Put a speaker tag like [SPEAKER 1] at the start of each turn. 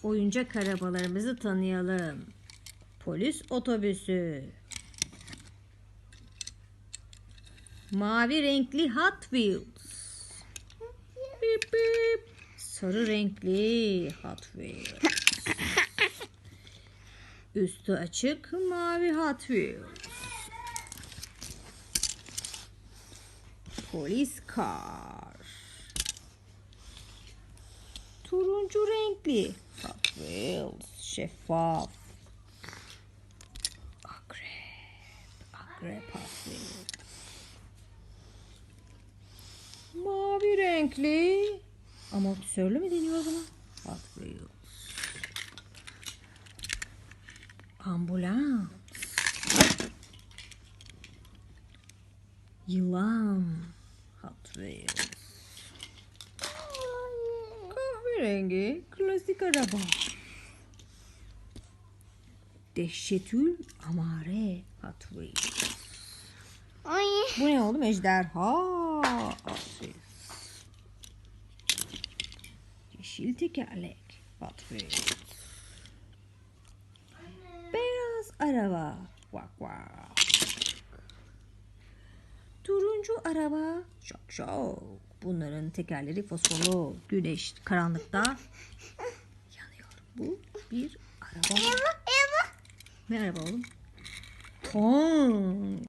[SPEAKER 1] oyuncak arabalarımızı tanıyalım. Polis otobüsü. Mavi renkli Hot Wheels. Bip bip. Sarı renkli Hot Wheels. Üstü açık mavi Hot Wheels. Polis car. Turuncu renkli Hot Wheels. Şeffaf. Akrep Hot Wheels. Mavi renkli. Amortisörlü mü deniyor buna? Hot Wheels. Ambulans. Yılan. Hot Wheels. Kahverengi klasik araba. Dehşetül amare Hot Wheels.
[SPEAKER 2] Ay.
[SPEAKER 1] Bu ne oğlum? Ejderha Hot Wheels. Yeşil tekerlek Hot Wheels. Beyaz araba. Vak vak. Turuncu araba. Şok şok. Bunların tekerleri fosforlu. Güneş karanlıkta yanıyor. Bu bir araba.
[SPEAKER 2] Eva.
[SPEAKER 1] Ne araba oğlum? Tank.